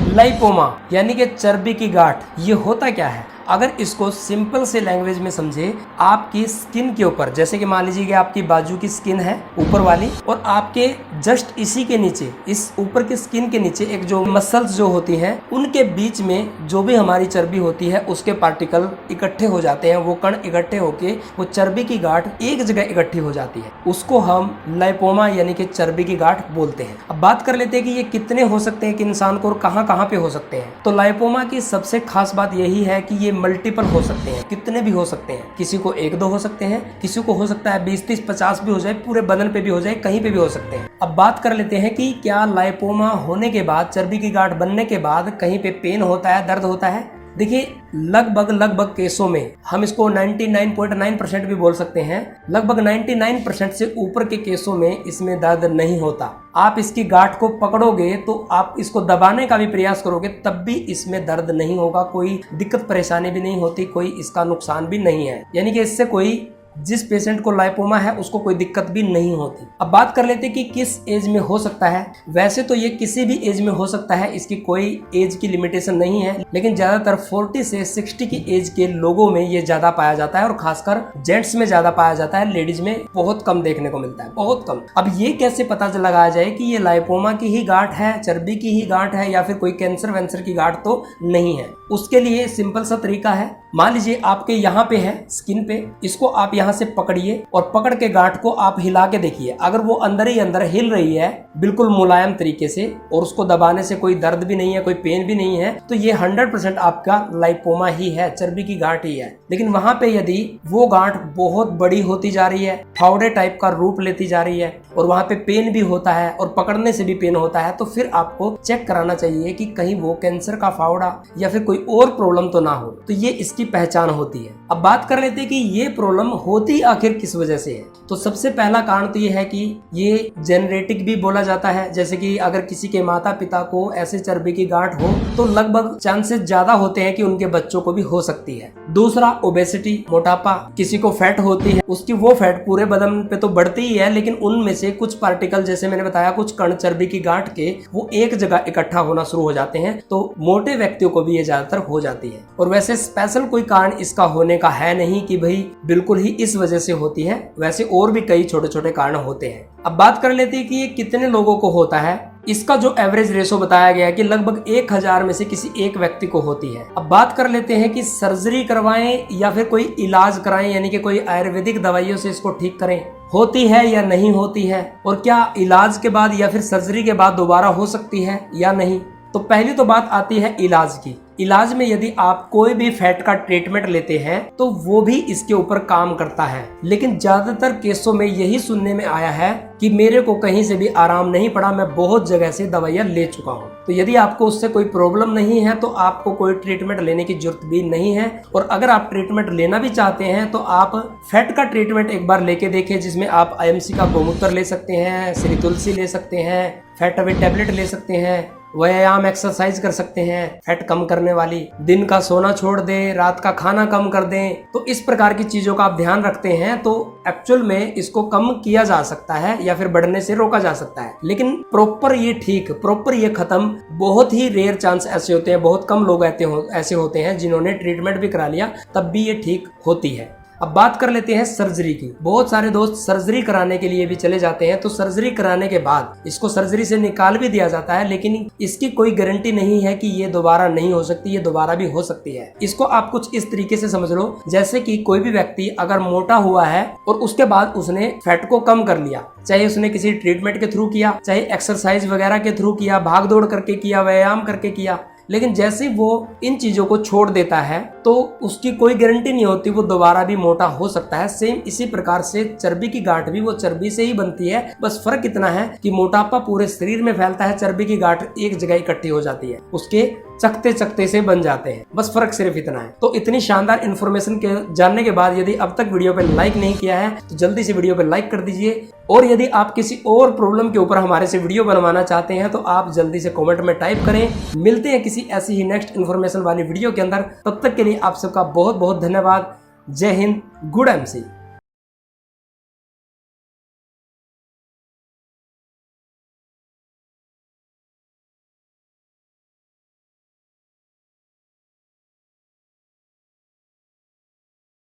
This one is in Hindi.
लाइपोमा यानी कि चर्बी की गांठ, ये होता क्या है? अगर इसको सिंपल से लैंग्वेज में समझे, आपकी स्किन के ऊपर, जैसे कि मान लीजिए कि आपकी बाजू की स्किन है ऊपर वाली, और आपके जस्ट इसी के नीचे, इस ऊपर की स्किन के नीचे एक जो मसल्स जो होती हैं, उनके बीच में जो भी हमारी चर्बी होती है उसके पार्टिकल इकट्ठे हो जाते हैं। वो कण इकट्ठे होके वो चर्बी की गांठ एक जगह इकट्ठी हो जाती है, उसको हम लाइपोमा यानी कि चर्बी की गांठ बोलते हैं। अब बात कर लेते हैं कि ये कितने हो सकते हैं कि इंसान को, और कहाँ कहाँ पे हो सकते हैं। तो लाइपोमा की सबसे खास बात यही है कि ये मल्टीपल हो सकते हैं, कितने भी हो सकते हैं। किसी को 1-2 हो सकते हैं, किसी को हो सकता है 20-30-50 भी हो जाए, पूरे बदन पे भी हो जाए, कहीं पे भी हो सकते हैं। अब बात कर लेते हैं कि क्या लाइपोमा होने के बाद, चर्बी की गांठ बनने के बाद कहीं पे पेन होता है, दर्द होता है? देखिए, लगभग केसों में, हम इसको 99.9% भी बोल सकते हैं, लगभग 99% से ऊपर के केसों में इसमें दर्द नहीं होता। आप इसकी गांठ को पकड़ोगे तो आप इसको दबाने का भी प्रयास करोगे, तब भी इसमें दर्द नहीं होगा, कोई दिक्कत परेशानी भी नहीं होती, कोई इसका नुकसान भी नहीं है। यानी कि इससे कोई, जिस पेशेंट को लाइपोमा है उसको कोई दिक्कत भी नहीं होती। अब बात कर लेते हैं कि किस एज में हो सकता है। वैसे तो ये किसी भी एज में हो सकता है, इसकी कोई एज की लिमिटेशन नहीं है, लेकिन ज्यादातर 40 से 60 की एज के लोगों में ये ज्यादा पाया जाता है, और खासकर जेंट्स में ज्यादा पाया जाता है, लेडीज में बहुत कम देखने को मिलता है, बहुत कम। अब ये कैसे पता लगाया जाए कि ये लाइपोमा की ही गांठ है, चर्बी की ही गांठ है, या फिर कोई कैंसर वैंसर की गांठ तो नहीं है? उसके लिए सिंपल सा तरीका है। मान लीजिए आपके यहाँ पे है स्किन पे, इसको आप यहाँ से पकड़िए और पकड़ के गांठ को आप हिला के देखिए। अगर वो अंदर ही अंदर हिल रही है बिल्कुल मुलायम तरीके से, और उसको दबाने से कोई दर्द भी नहीं है, कोई पेन भी नहीं है, तो ये 100% आपका लाइपोमा ही है, चर्बी की गांठ ही है। लेकिन वहां पे यदि वो गांठ बहुत बड़ी होती जा रही है, फावड़े टाइप का रूप लेती जा रही है, और वहां पे पेन भी होता है और पकड़ने से भी पेन होता है, तो फिर आपको चेक कराना चाहिए कि कहीं वो कैंसर का फावड़ा या फिर कोई और प्रॉब्लम तो ना हो। तो ये इसकी पहचान होती है। अब बात कर लेते हैं कि ये प्रॉब्लम होती आखिर किस वजह से है। तो सबसे पहला कारण तो ये है कि ये जेनेटिक भी बोला जाता है। जैसे कि अगर किसी के माता पिता को ऐसे चर्बी की गांठ हो तो लगभग चांसेस ज्यादा होते हैं कि उनके बच्चों को भी हो सकती है। दूसरा, ओबेसिटी, मोटापा। किसी को फैट होती है, उसकी वो फैट पूरे बदन पे तो बढ़ती ही है, लेकिन उनमें से कुछ पार्टिकल, जैसे मैंने बताया, कुछ कण चर्बी की गांठ के वो एक जगह इकट्ठा होना शुरू हो जाते हैं। तो मोटे व्यक्तियों को भी ये ज्यादातर हो जाती है। और वैसे स्पेशल कोई कारण इसका होने का है नहीं कि भाई बिल्कुल ही इस वजह से होती है, वैसे और भी कई छोटे छोटे कारण होते हैं। अब बात कर लेते हैं कि ये कितने लोगों को होता है। इसका जो एवरेज रेशो बताया गया है कि लगभग 1000 में से किसी एक व्यक्ति को होती है। अब बात कर लेते हैं कि सर्जरी करवाएं या फिर कोई इलाज कराएं, यानी कि कोई आयुर्वेदिक दवाइयों से इसको ठीक करें, होती है या नहीं होती है, और क्या इलाज के बाद या फिर सर्जरी के बाद दोबारा हो सकती है या नहीं। तो पहली तो बात आती है इलाज की। इलाज में यदि आप कोई भी फैट का ट्रीटमेंट लेते हैं तो वो भी इसके ऊपर काम करता है, लेकिन ज्यादातर केसों में यही सुनने में आया है कि मेरे को कहीं से भी आराम नहीं पड़ा, मैं बहुत जगह से दवाइयां ले चुका हूँ। तो यदि आपको उससे कोई प्रॉब्लम नहीं है तो आपको कोई ट्रीटमेंट लेने की जरूरत भी नहीं है। और अगर आप ट्रीटमेंट लेना भी चाहते हैं तो आप फैट का ट्रीटमेंट एक बार लेके देखें, जिसमें आप IMC का गोमूत्र ले सकते हैं, श्री तुलसी ले सकते हैं, फैट अवे टैबलेट ले सकते हैं, व्यायाम एक्सरसाइज कर सकते हैं फैट कम करने वाली, दिन का सोना छोड़ दें, रात का खाना कम कर दें। तो इस प्रकार की चीजों का आप ध्यान रखते हैं तो एक्चुअल में इसको कम किया जा सकता है या फिर बढ़ने से रोका जा सकता है। लेकिन प्रॉपर ये ठीक, प्रॉपर ये खत्म, बहुत ही रेयर चांस ऐसे होते हैं, बहुत कम लोग ऐसे होते हैं जिन्होंने ट्रीटमेंट भी करा लिया तब भी ये ठीक होती है। अब बात कर लेते हैं सर्जरी की। बहुत सारे दोस्त सर्जरी कराने के लिए भी चले जाते हैं, तो सर्जरी कराने के बाद इसको सर्जरी से निकाल भी दिया जाता है, लेकिन इसकी कोई गारंटी नहीं है कि ये दोबारा नहीं हो सकती, ये दोबारा भी हो सकती है। इसको आप कुछ इस तरीके से समझ लो, जैसे कि कोई भी व्यक्ति अगर मोटा हुआ है और उसके बाद उसने फैट को कम कर लिया, चाहे उसने किसी ट्रीटमेंट के थ्रू किया, चाहे एक्सरसाइज वगैरह के थ्रू किया, भाग दौड़ करके किया, व्यायाम करके किया, लेकिन जैसे वो इन चीजों को छोड़ देता है तो उसकी कोई गारंटी नहीं होती वो दोबारा भी मोटा हो सकता है। सेम इसी प्रकार से चर्बी की गांठ भी वो चर्बी से ही बनती है, बस फर्क इतना है कि मोटापा पूरे शरीर में फैलता है, चर्बी की गांठ एक जगह इकट्ठी हो जाती है, उसके चकते चकते से बन जाते हैं, बस फर्क सिर्फ इतना है। तो इतनी शानदार इन्फॉर्मेशन के जानने के बाद यदि अब तक वीडियो पे लाइक नहीं किया है तो जल्दी से वीडियो पे लाइक कर दीजिए, और यदि आप किसी और प्रॉब्लम के ऊपर हमारे से वीडियो बनवाना चाहते हैं तो आप जल्दी से कमेंट में टाइप करें। मिलते हैं किसी ऐसी ही नेक्स्ट इन्फॉर्मेशन वाली वीडियो के अंदर, तब तक के लिए आप सबका बहुत बहुत धन्यवाद। जय हिंद, गुड MC।